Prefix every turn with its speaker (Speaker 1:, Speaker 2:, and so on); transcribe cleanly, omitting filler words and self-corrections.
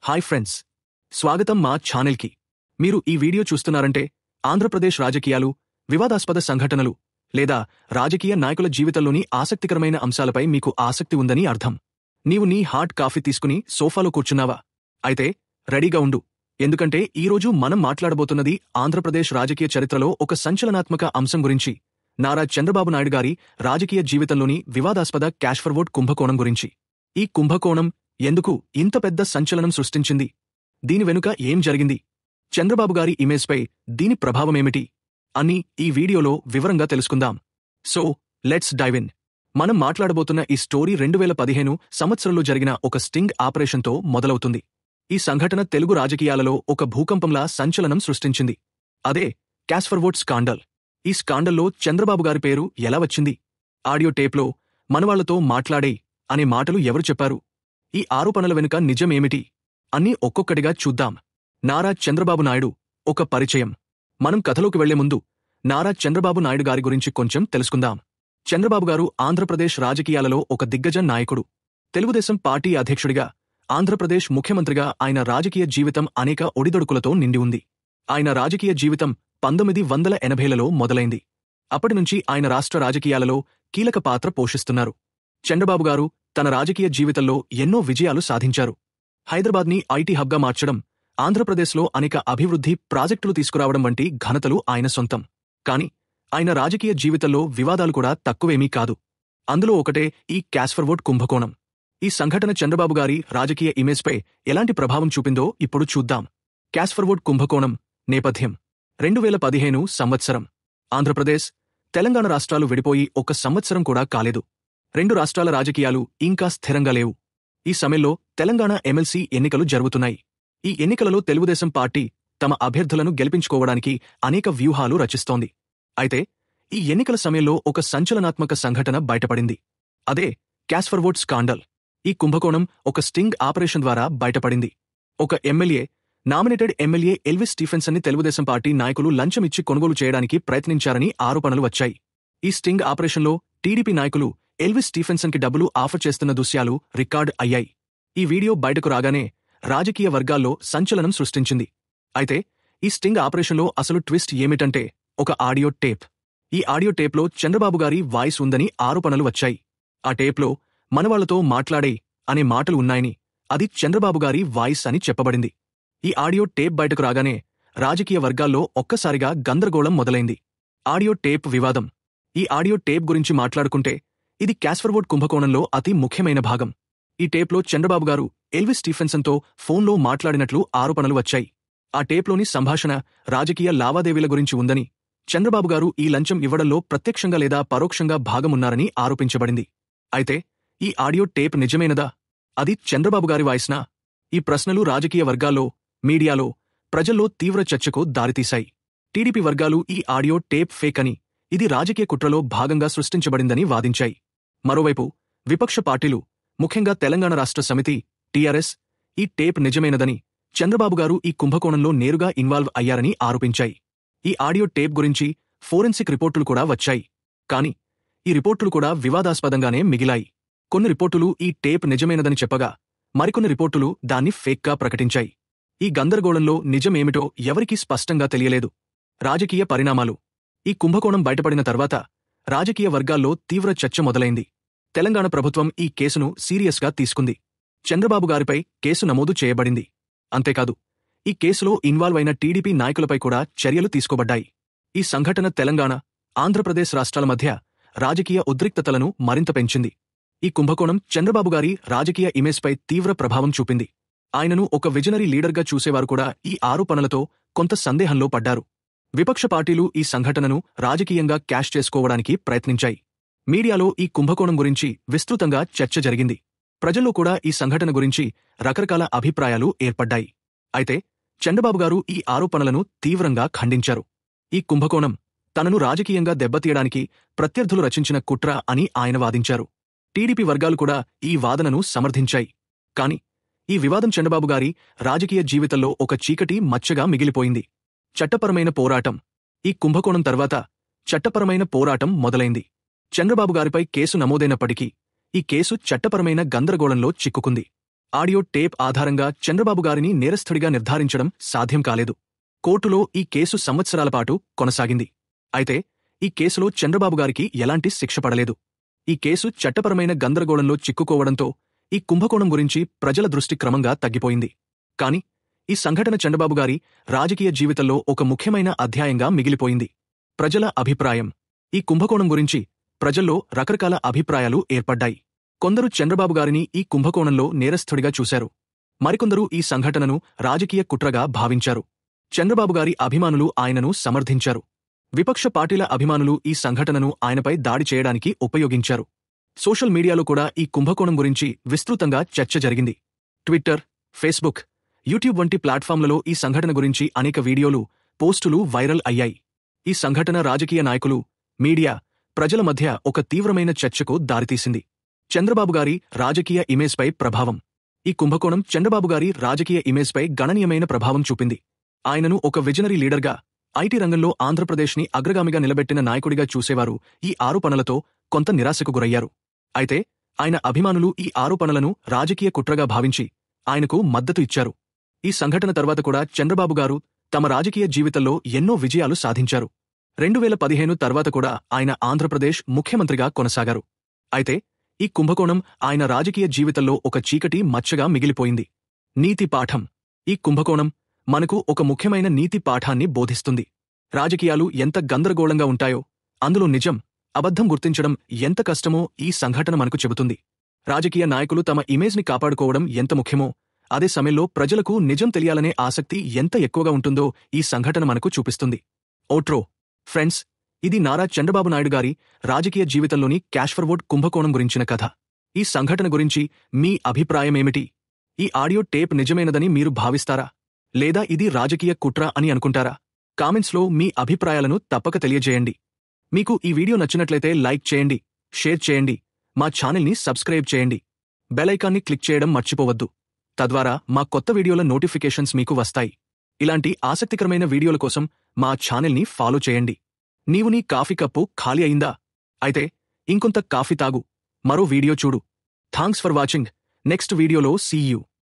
Speaker 1: Hi friends, స్వాగతం మా ఛానల్కి. మీరు ఈ వీడియో చూస్తున్నారంటే ఆంధ్రప్రదేశ్ రాజకీయాలు, వివాదాస్పద సంఘటనలు లేదా రాజకీయ నాయకుల జీవితంలోని ఆసక్తికరమైన అంశాలపై మీకు ఆసక్తి ఉందని అర్థం. నీవు నీ హాట్ కాఫీ తీసుకుని సోఫాలో కూర్చున్నావా? అయితే రెడీగా ఉండు, ఎందుకంటే ఈరోజు మనం మాట్లాడబోతున్నది ఆంధ్రప్రదేశ్ రాజకీయ చరిత్రలో ఒక సంచలనాత్మక అంశం గురించి. నారా చంద్రబాబు నాయుడు గారి రాజకీయ జీవితంలోని వివాదాస్పద క్యాష్ ఫర్వర్డ్ కుంభకోణం గురించి. ఈ కుంభకోణం ఎందుకు ఇంత పెద్ద సంచలనం సృష్టించింది? దీని వెనుక ఏం జరిగింది? చంద్రబాబు గారి ఇమేజ్పై దీని ప్రభావమేమిటి అని ఈ వీడియోలో వివరంగా తెలుసుకుందాం. So let's dive in. మనం మాట్లాడబోతున్న ఈ స్టోరీ 2015 సంవత్సరంలో జరిగిన ఒక స్టింగ్ ఆపరేషన్తో మొదలవుతుంది. ఈ సంఘటన తెలుగు రాజకీయాలలో ఒక భూకంపంలా సంచలనం సృష్టించింది. అదే క్యాష్ ఫర్వర్డ్ స్కాండల్. ఈ స్కాండల్లో చంద్రబాబు గారి పేరు ఎలా వచ్చింది? ఆడియో టేప్లో మనవాళ్లతో మాట్లాడే అనే మాటలు ఎవరు చెప్పారు? ఈ ఆరోపణల వెనుక నిజమేమిటి అన్నీ ఒక్కొక్కటిగా చూద్దాం. నారా చంద్రబాబు నాయుడు ఒక పరిచయం. మనం కథలోకి వెళ్లే ముందు నారా చంద్రబాబు నాయుడు గారి గురించి కొంచెం తెలుసుకుందాం. చంద్రబాబు గారు ఆంధ్రప్రదేశ్ రాజకీయాలలో ఒక దిగ్గజ నాయకుడు. తెలుగుదేశం పార్టీ అధ్యక్షుడిగా, ఆంధ్రప్రదేశ్ ముఖ్యమంత్రిగా ఆయన రాజకీయ జీవితం అనేక ఒడిదొడుకులతో నిండి ఉంది. ఆయన రాజకీయ జీవితం 1980లలో మొదలైంది. అప్పటినుంచి ఆయన రాష్ట్ర రాజకీయాలలో కీలక పాత్ర పోషిస్తున్నారు. చంద్రబాబు గారు తన రాజకీయ జీవితంలో ఎన్నో విజయాలు సాధించారు. హైదరాబాద్ని ఐటీ హబ్గా మార్చడం, ఆంధ్రప్రదేశ్లో అనేక అభివృద్ధి ప్రాజెక్టులు తీసుకురావడం వంటి ఘనతలు ఆయన సొంతం. కాని ఆయన రాజకీయ జీవితంలో వివాదాలు కూడా తక్కువేమీ కాదు. అందులో ఒకటే ఈ క్యాష్ ఫర్వర్డ్ కుంభకోణం. ఈ సంఘటన చంద్రబాబు గారి రాజకీయ ఇమేజ్పై ఎలాంటి ప్రభావం చూపిందో ఇప్పుడు చూద్దాం. క్యాష్ ఫర్వర్డ్ కుంభకోణం నేపథ్యం 2015 సంవత్సరం. ఆంధ్రప్రదేశ్, తెలంగాణ రాష్ట్రాలు విడిపోయి ఒక సంవత్సరం కూడా కాలేదు. రెండు రాష్ట్రాల రాజకీయాలు ఇంకా స్థిరంగా లేవు. ఈ సమయంలో తెలంగాణ ఎమ్మెల్సీ ఎన్నికలు జరుగుతున్నాయి. ఈ ఎన్నికలలో తెలుగుదేశం పార్టీ తమ అభ్యర్థులను గెలిపించుకోవడానికి అనేక వ్యూహాలు రచిస్తోంది. అయితే ఈ ఎన్నికల సమయంలో ఒక సంచలనాత్మక సంఘటన బయటపడింది. అదే క్యాష్ ఫర్వర్డ్ స్కాండల్. ఈ కుంభకోణం ఒక స్టింగ్ ఆపరేషన్ ద్వారా బయటపడింది. ఒక ఎమ్మెల్యే, నామినేటెడ్ ఎమ్మెల్యే ఎల్విస్ స్టీఫెన్సన్ని తెలుగుదేశం పార్టీ నాయకులు లంచమిచ్చి కొనుగోలు చేయడానికి ప్రయత్నించారని ఆరోపణలు వచ్చాయి. ఈ స్టింగ్ ఆపరేషన్లో టీడీపీ నాయకులు ఎల్విస్ స్టీఫెన్సన్కి డబ్బులు ఆఫర్ చేస్తున్న దృశ్యాలు రికార్డ్ అయ్యాయి. ఈ వీడియో బయటకు రాగానే రాజకీయ వర్గాల్లో సంచలనం సృష్టించింది. అయితే ఈ స్టింగ్ ఆపరేషన్లో అసలు ట్విస్ట్ ఏమిటంటే ఒక ఆడియో టేప్. ఈ ఆడియో టేప్లో చంద్రబాబు గారి వాయిస్ ఉందని ఆరోపణలు వచ్చాయి. ఆ టేప్లో మనవాళ్లతో మాట్లాడే అనే మాటలు ఉన్నాయని, అది చంద్రబాబు గారి వాయిస్ అని చెప్పబడింది. ఈ ఆడియో టేప్ బయటకు రాగానే రాజకీయ వర్గాల్లో ఒక్కసారిగా గందరగోళం మొదలైంది. ఆడియో టేప్ వివాదం. ఈ ఆడియో టేప్ గురించి మాట్లాడుకుంటే ఇది క్యాష్ ఫర్వర్డ్ కుంభకోణంలో అతి ముఖ్యమైన భాగం. ఈ టేప్లో చంద్రబాబు గారు ఎల్విస్ స్టీఫెన్సన్తో ఫోన్లో మాట్లాడినట్లు ఆరోపణలు వచ్చాయి. ఆ టేప్లోని సంభాషణ రాజకీయ లావాదేవీల గురించి ఉందని, చంద్రబాబు గారు ఈ లంచం ఇవ్వడంలో ప్రత్యక్షంగా లేదా పరోక్షంగా భాగమున్నారని ఆరోపించబడింది. అయితే ఈ ఆడియో టేప్ నిజమేనదా? అది చంద్రబాబు గారి వాయిస్నా? ఈ ప్రశ్నలు రాజకీయ వర్గాల్లో, మీడియాలో, ప్రజల్లో తీవ్ర చర్చకు దారితీశాయి. టీడీపీ వర్గాలు ఈ ఆడియో టేప్ ఫేక్ అని, ఇది రాజకీయ కుట్రలో భాగంగా సృష్టించబడిందని వాదించాయి. మరోవైపు విపక్ష పార్టీలు, ముఖ్యంగా తెలంగాణ రాష్ట్ర సమితి టీఆర్ఎస్, ఈ టేప్ నిజమేనదని, చంద్రబాబు గారు ఈ కుంభకోణంలో నేరుగా ఇన్వాల్వ్ అయ్యారని ఆరోపించాయి. ఈ ఆడియో టేప్ గురించి ఫోరెన్సిక్ రిపోర్టులు కూడా వచ్చాయి. కాని ఈ రిపోర్టులు కూడా వివాదాస్పదంగానే మిగిలాయి. కొన్ని రిపోర్టులు ఈ టేప్ నిజమేనదని చెప్పగా, మరికొన్ని రిపోర్టులు దాన్ని ఫేక్గా ప్రకటించాయి. ఈ గందరగోళంలో నిజమేమిటో ఎవరికీ స్పష్టంగా తెలియలేదు. రాజకీయ పరిణామాలు. ఈ కుంభకోణం బయటపడిన తర్వాత రాజకీయ వర్గాల్లో తీవ్ర చర్చ మొదలైంది. తెలంగాణ ప్రభుత్వం ఈ కేసును సీరియస్గా తీసుకుంది. చంద్రబాబు గారిపై కేసు నమోదు చేయబడింది. అంతేకాదు, ఈ కేసులో ఇన్వాల్వ్ అయిన టీడీపీ నాయకులపై కూడా చర్యలు తీసుకోబడ్డాయి. ఈ సంఘటన తెలంగాణ, ఆంధ్రప్రదేశ్ రాష్ట్రాల మధ్య రాజకీయ ఉద్రిక్తతలను మరింత పెంచింది. ఈ కుంభకోణం చంద్రబాబు గారి రాజకీయ ఇమేజ్పై తీవ్ర ప్రభావం చూపింది. ఆయనను ఒక విజనరీ లీడర్గా చూసేవారు కూడా ఈ ఆరోపణలతో కొంత సందేహంలో పడ్డారు. విపక్ష పార్టీలు ఈ సంఘటనను రాజకీయంగా క్యాష్ చేసుకోవడానికి ప్రయత్నించాయి. మీడియాలో ఈ కుంభకోణం గురించి విస్తృతంగా చర్చ జరిగింది. ప్రజల్లో కూడా ఈ సంఘటన గురించి రకరకాల అభిప్రాయాలు ఏర్పడ్డాయి. అయితే చంద్రబాబు గారు ఈ ఆరోపణలను తీవ్రంగా ఖండించారు. ఈ కుంభకోణం తనను రాజకీయంగా దెబ్బతీయడానికి ప్రత్యర్థులు రచించిన కుట్ర అని ఆయన వాదించారు. టీడీపీ వర్గాలు కూడా ఈ వాదనను సమర్థించాయి. కాని ఈ వివాదం చంద్రబాబు గారి రాజకీయ జీవితంలో ఒక చీకటి మచ్చగా మిగిలిపోయింది. చట్టపరమైన పోరాటం. ఈ కుంభకోణం తర్వాత చట్టపరమైన పోరాటం మొదలైంది. చంద్రబాబు గారిపై కేసు నమోదైనప్పటికీ ఈ కేసు చట్టపరమైన గందరగోళంలో చిక్కుకుంది. ఆడియో టేప్ ఆధారంగా చంద్రబాబు గారిని నేరస్థుడిగా నిర్ధారించడం సాధ్యం కాలేదు. కోర్టులో ఈ కేసు సంవత్సరాల పాటు కొనసాగింది. అయితే ఈ కేసులో చంద్రబాబు గారికి ఎలాంటి శిక్ష పడలేదు. ఈ కేసు చట్టపరమైన గందరగోళంలో చిక్కుకోవడంతో ఈ కుంభకోణం గురించి ప్రజల దృష్టి క్రమంగా తగ్గిపోయింది. కాని ఈ సంఘటన చంద్రబాబు గారి రాజకీయ జీవితంలో ఒక ముఖ్యమైన అధ్యాయంగా మిగిలిపోయింది. ప్రజల అభిప్రాయం. ఈ కుంభకోణం గురించి ప్రజల్లో రకరకాల అభిప్రాయాలు ఏర్పడ్డాయి. కొందరు చంద్రబాబు గారిని ఈ కుంభకోణంలో నేరస్థుడిగా చూశారు. మరికొందరు ఈ సంఘటనను రాజకీయ కుట్రగా భావించారు. చంద్రబాబు గారి అభిమానులు ఆయనను సమర్థించారు. విపక్ష పార్టీల అభిమానులు ఈ సంఘటనను ఆయనపై దాడి చేయడానికి ఉపయోగించారు. సోషల్ మీడియాలో కూడా ఈ కుంభకోణం గురించి విస్తృతంగా చర్చ జరిగింది. ట్విట్టర్, ఫేస్బుక్, యూట్యూబ్ వంటి ప్లాట్ఫామ్లలో ఈ సంఘటన గురించి అనేక వీడియోలు, పోస్టులు వైరల్ అయ్యాయి. ఈ సంఘటన రాజకీయ నాయకులు, మీడియా, ప్రజల మధ్య ఒక తీవ్రమైన చర్చకు దారితీసింది. చంద్రబాబు గారి రాజకీయ ఇమేజ్పై ప్రభావం. ఈ కుంభకోణం చంద్రబాబు గారి రాజకీయ ఇమేజ్పై గణనీయమైన ప్రభావం చూపింది. ఆయనను ఒక విజనరీ లీడర్గా, ఐటీ రంగంలో ఆంధ్రప్రదేశ్ని అగ్రగామిగా నిలబెట్టిన నాయకుడిగా చూసేవారు ఈ ఆరోపణలతో కొంత నిరాశకు గురయ్యారు. అయితే ఆయన అభిమానులు ఈ ఆరోపణలను రాజకీయ కుట్రగా భావించి ఆయనకు మద్దతు ఇచ్చారు. ఈ సంఘటన తర్వాత కూడా చంద్రబాబు గారు తమ రాజకీయ జీవితంలో ఎన్నో విజయాలు సాధించారు. 2015 తర్వాత కూడా ఆయన ఆంధ్రప్రదేశ్ ముఖ్యమంత్రిగా కొనసాగారు. అయితే ఈ కుంభకోణం ఆయన రాజకీయ జీవితంలో ఒక చీకటి మచ్చగా మిగిలిపోయింది. నీతి పాఠం. ఈ కుంభకోణం మనకు ఒక ముఖ్యమైన నీతి పాఠాన్ని బోధిస్తుంది. రాజకీయాలు ఎంత గందరగోళంగా ఉంటాయో, అందులో నిజం, అబద్ధం గుర్తించడం ఎంత కష్టమో ఈ సంఘటన మనకు చెబుతుంది. రాజకీయ నాయకులు తమ ఇమేజ్ని కాపాడుకోవడం ఎంత ముఖ్యమో, అదే సమయంలో ప్రజలకు నిజం తెలియాలనే ఆసక్తి ఎంత ఎక్కువగా ఉంటుందో ఈ సంఘటన మనకు చూపిస్తుంది. ఓట్రో. ఫ్రెండ్స్, ఇది నారా చంద్రబాబు నాయుడు గారి రాజకీయ జీవితంలోని క్యాష్ఫర్వర్డ్ కుంభకోణం గురించిన కథ. ఈ సంఘటన గురించి మీ అభిప్రాయమేమిటి? ఈ ఆడియో టేప్ నిజమైనదని మీరు భావిస్తారా? లేదా ఇది రాజకీయ కుట్ర అని అనుకుంటారా? కామెంట్స్లో మీ అభిప్రాయాలను తప్పక తెలియజేయండి. మీకు ఈ వీడియో నచ్చినట్లయితే లైక్ చేయండి, షేర్ చేయండి, మా ఛానల్ని సబ్స్క్రైబ్ చేయండి. బెల్ ఐకాన్ని క్లిక్ చేయడం మర్చిపోవద్దు. తద్వారా మా కొత్త వీడియోల నోటిఫికేషన్స్ మీకు వస్తాయి. ఇలాంటి ఆసక్తికరమైన వీడియోల కోసం మా ఛానల్ని ఫాలో చేయండి. నీవు నీ కాఫీ కప్పు ఖాళీ అయిందా? అయితే ఇంకొంత కాఫీ తాగు, మరో వీడియో చూడు. Thanks for watching. నెక్స్ట్ వీడియోలో సీ యూ.